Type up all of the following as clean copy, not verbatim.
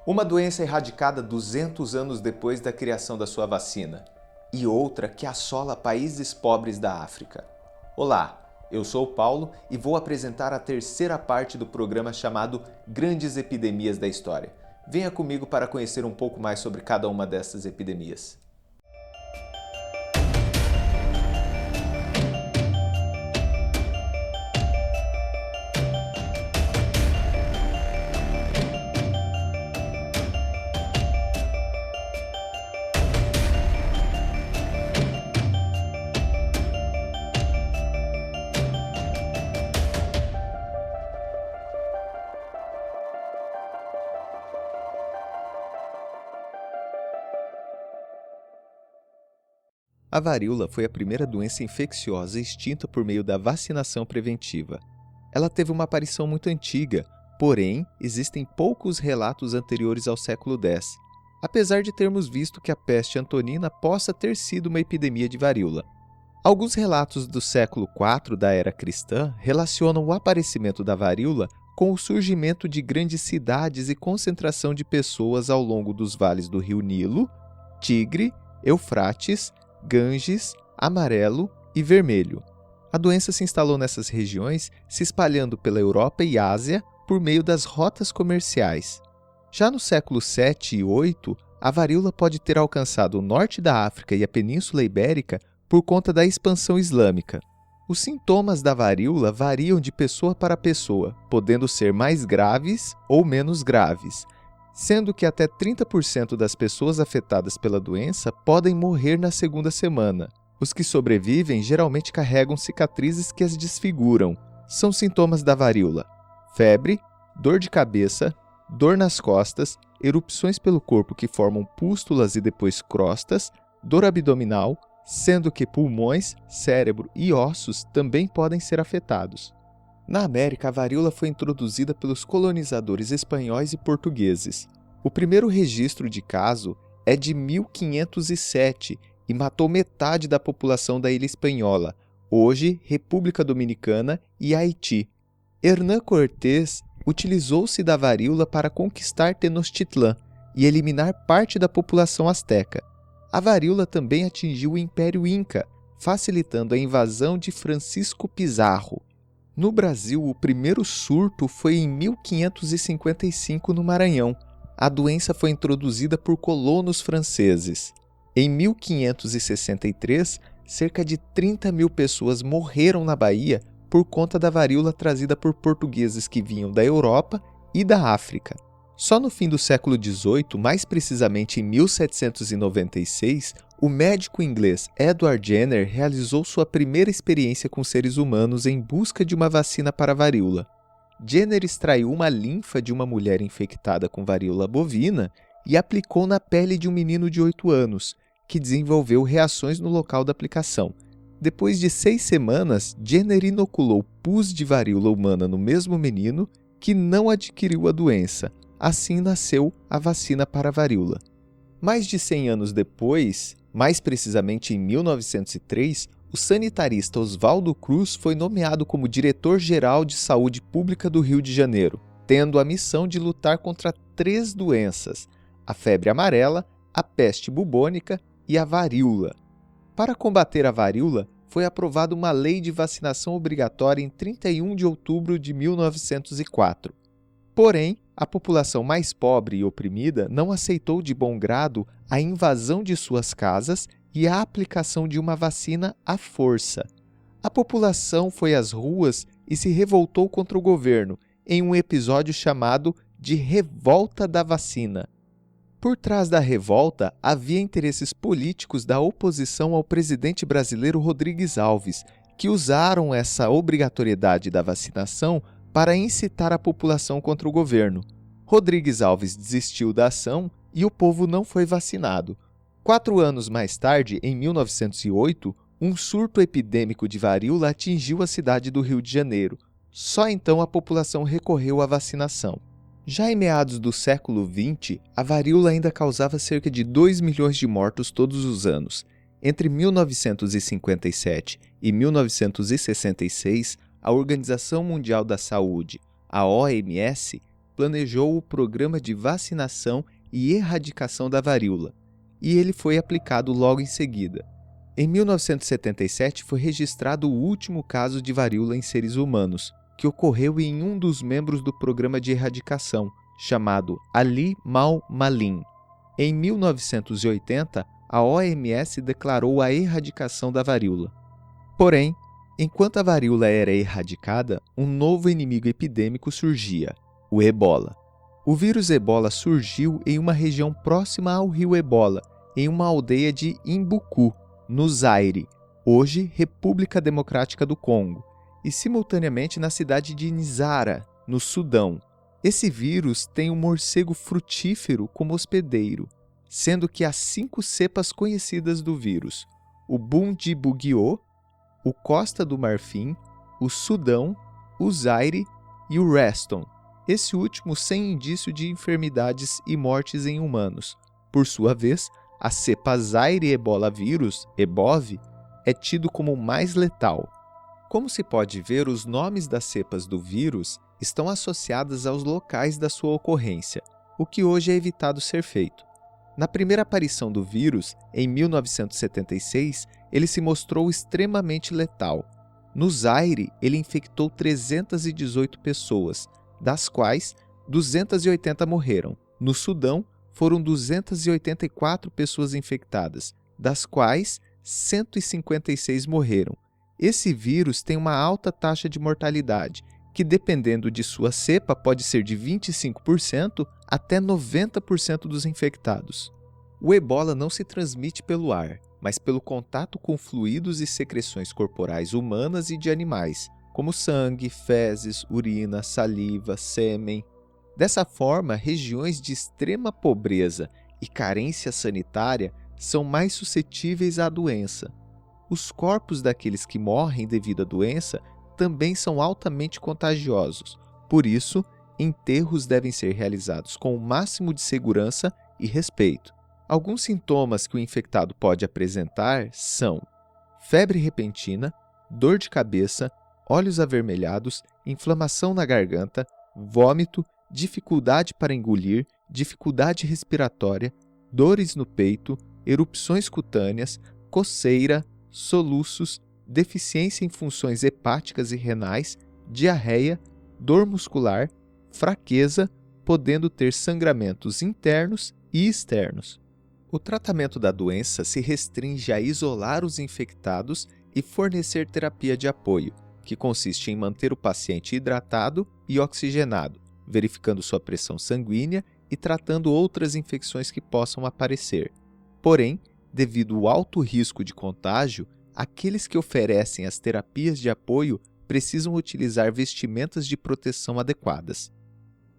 Uma doença erradicada 200 anos depois da criação da sua vacina, e outra que assola países pobres da África. Olá, eu sou o Paulo e vou apresentar a terceira parte do programa chamado Grandes Epidemias da História. Venha comigo para conhecer um pouco mais sobre cada uma dessas epidemias. A varíola foi a primeira doença infecciosa extinta por meio da vacinação preventiva. Ela teve uma aparição muito antiga, porém, existem poucos relatos anteriores ao século X, apesar de termos visto que a peste antonina possa ter sido uma epidemia de varíola. Alguns relatos do século IV da era cristã relacionam o aparecimento da varíola com o surgimento de grandes cidades e concentração de pessoas ao longo dos vales do rio Nilo, Tigre, Eufrates, Ganges, Amarelo e Vermelho. A doença se instalou nessas regiões, se espalhando pela Europa e Ásia por meio das rotas comerciais. Já no século VII e VIII, a varíola pode ter alcançado o norte da África e a Península Ibérica por conta da expansão islâmica. Os sintomas da varíola variam de pessoa para pessoa, podendo ser mais graves ou menos graves, sendo que até 30% das pessoas afetadas pela doença podem morrer na segunda semana. Os que sobrevivem geralmente carregam cicatrizes que as desfiguram. São sintomas da varíola: febre, dor de cabeça, dor nas costas, erupções pelo corpo que formam pústulas e depois crostas, dor abdominal, sendo que pulmões, cérebro e ossos também podem ser afetados. Na América, a varíola foi introduzida pelos colonizadores espanhóis e portugueses. O primeiro registro de caso é de 1507 e matou metade da população da ilha espanhola, hoje República Dominicana e Haiti. Hernán Cortés utilizou-se da varíola para conquistar Tenochtitlán e eliminar parte da população asteca. A varíola também atingiu o Império Inca, facilitando a invasão de Francisco Pizarro. No Brasil, o primeiro surto foi em 1555 no Maranhão. A doença foi introduzida por colonos franceses. Em 1563, cerca de 30 mil pessoas morreram na Bahia por conta da varíola trazida por portugueses que vinham da Europa e da África. Só no fim do século XVIII, mais precisamente em 1796, o médico inglês Edward Jenner realizou sua primeira experiência com seres humanos em busca de uma vacina para a varíola. Jenner extraiu uma linfa de uma mulher infectada com varíola bovina e aplicou na pele de um menino de 8 anos, que desenvolveu reações no local da aplicação. Depois de 6 semanas, Jenner inoculou pus de varíola humana no mesmo menino, que não adquiriu a doença. Assim nasceu a vacina para a varíola. Mais de 100 anos depois, mais precisamente em 1903, o sanitarista Oswaldo Cruz foi nomeado como diretor-geral de saúde pública do Rio de Janeiro, tendo a missão de lutar contra 3 doenças: a febre amarela, a peste bubônica e a varíola. Para combater a varíola, foi aprovada uma lei de vacinação obrigatória em 31 de outubro de 1904. Porém, a população mais pobre e oprimida não aceitou de bom grado a invasão de suas casas e a aplicação de uma vacina à força. A população foi às ruas e se revoltou contra o governo, em um episódio chamado de Revolta da Vacina. Por trás da revolta, havia interesses políticos da oposição ao presidente brasileiro Rodrigues Alves, que usaram essa obrigatoriedade da vacinação para incitar a população contra o governo. Rodrigues Alves desistiu da ação e o povo não foi vacinado. 4 anos mais tarde, em 1908, um surto epidêmico de varíola atingiu a cidade do Rio de Janeiro. Só então a população recorreu à vacinação. Já em meados do século XX, a varíola ainda causava cerca de 2 milhões de mortos todos os anos. Entre 1957 e 1966, a Organização Mundial da Saúde, a OMS, planejou o programa de vacinação e erradicação da varíola, e ele foi aplicado logo em seguida. Em 1977 foi registrado o último caso de varíola em seres humanos, que ocorreu em um dos membros do programa de erradicação, chamado Ali Mal-Malim. Em 1980, a OMS declarou a erradicação da varíola. Porém, enquanto a varíola era erradicada, um novo inimigo epidêmico surgia, o ebola. O vírus ebola surgiu em uma região próxima ao rio Ebola, em uma aldeia de Imbuku, no Zaire, hoje República Democrática do Congo, e simultaneamente na cidade de Nzara, no Sudão. Esse vírus tem um morcego frutífero como hospedeiro, sendo que há 5 cepas conhecidas do vírus: o Bundibugyo, o Costa do Marfim, o Sudão, o Zaire e o Reston, esse último sem indício de enfermidades e mortes em humanos. Por sua vez, a cepa Zaire Ebola vírus, EBOV, é tido como o mais letal. Como se pode ver, os nomes das cepas do vírus estão associadas aos locais da sua ocorrência, o que hoje é evitado ser feito. Na primeira aparição do vírus, em 1976, ele se mostrou extremamente letal. No Zaire, ele infectou 318 pessoas, das quais 280 morreram. No Sudão, foram 284 pessoas infectadas, das quais 156 morreram. Esse vírus tem uma alta taxa de mortalidade, que dependendo de sua cepa pode ser de 25% até 90% dos infectados. O ebola não se transmite pelo ar, mas pelo contato com fluidos e secreções corporais humanas e de animais, como sangue, fezes, urina, saliva, sêmen. Dessa forma, regiões de extrema pobreza e carência sanitária são mais suscetíveis à doença. Os corpos daqueles que morrem devido à doença também são altamente contagiosos. Por isso, enterros devem ser realizados com o máximo de segurança e respeito. Alguns sintomas que o infectado pode apresentar são febre repentina, dor de cabeça, olhos avermelhados, inflamação na garganta, vômito, dificuldade para engolir, dificuldade respiratória, dores no peito, erupções cutâneas, coceira, soluços, deficiência em funções hepáticas e renais, diarreia, dor muscular, fraqueza, podendo ter sangramentos internos e externos. O tratamento da doença se restringe a isolar os infectados e fornecer terapia de apoio, que consiste em manter o paciente hidratado e oxigenado, verificando sua pressão sanguínea e tratando outras infecções que possam aparecer. Porém, devido ao alto risco de contágio, aqueles que oferecem as terapias de apoio precisam utilizar vestimentas de proteção adequadas.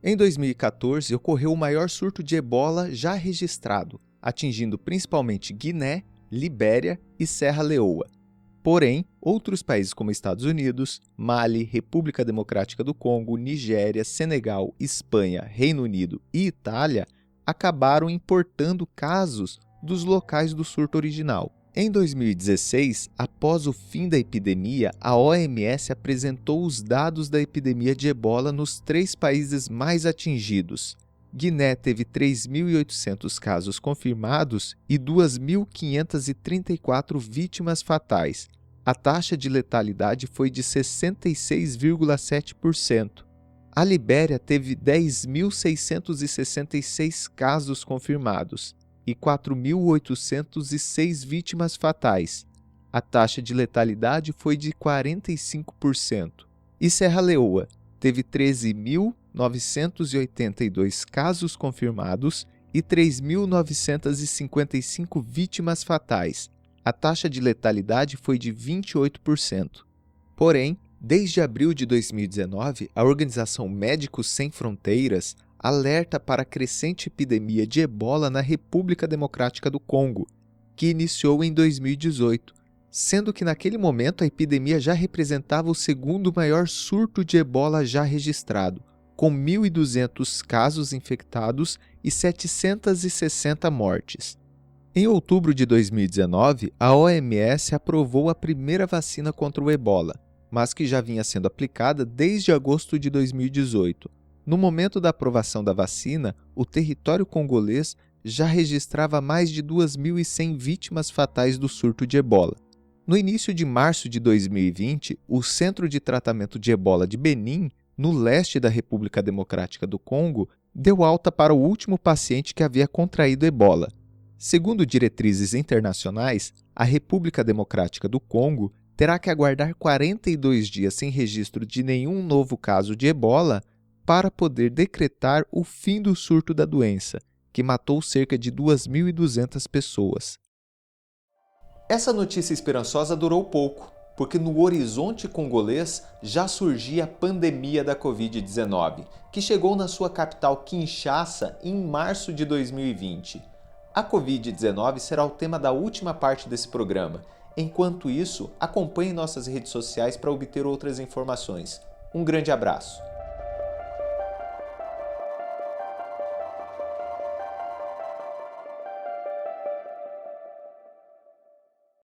Em 2014, ocorreu o maior surto de ebola já registrado, atingindo principalmente Guiné, Libéria e Serra Leoa. Porém, outros países como Estados Unidos, Mali, República Democrática do Congo, Nigéria, Senegal, Espanha, Reino Unido e Itália acabaram importando casos dos locais do surto original. Em 2016, após o fim da epidemia, a OMS apresentou os dados da epidemia de ebola nos 3 países mais atingidos. Guiné teve 3.800 casos confirmados e 2.534 vítimas fatais. A taxa de letalidade foi de 66,7%. A Libéria teve 10.666 casos confirmados e 4.806 vítimas fatais. A taxa de letalidade foi de 45%. E Serra Leoa teve 13.982 casos confirmados e 3.955 vítimas fatais. A taxa de letalidade foi de 28%. Porém, desde abril de 2019, a Organização Médicos Sem Fronteiras alerta para a crescente epidemia de ebola na República Democrática do Congo, que iniciou em 2018, sendo que naquele momento a epidemia já representava o segundo maior surto de ebola já registrado, com 1.200 casos infectados e 760 mortes. Em outubro de 2019, a OMS aprovou a primeira vacina contra o ebola, mas que já vinha sendo aplicada desde agosto de 2018. No momento da aprovação da vacina, o território congolês já registrava mais de 2.100 vítimas fatais do surto de ebola. No início de março de 2020, o Centro de Tratamento de Ebola de Benim, no leste da República Democrática do Congo, deu alta para o último paciente que havia contraído ebola. Segundo diretrizes internacionais, a República Democrática do Congo terá que aguardar 42 dias sem registro de nenhum novo caso de ebola para poder decretar o fim do surto da doença, que matou cerca de 2.200 pessoas. Essa notícia esperançosa durou pouco, porque no horizonte congolês já surgia a pandemia da Covid-19, que chegou na sua capital Kinshasa em março de 2020. A Covid-19 será o tema da última parte desse programa. Enquanto isso, acompanhe nossas redes sociais para obter outras informações. Um grande abraço!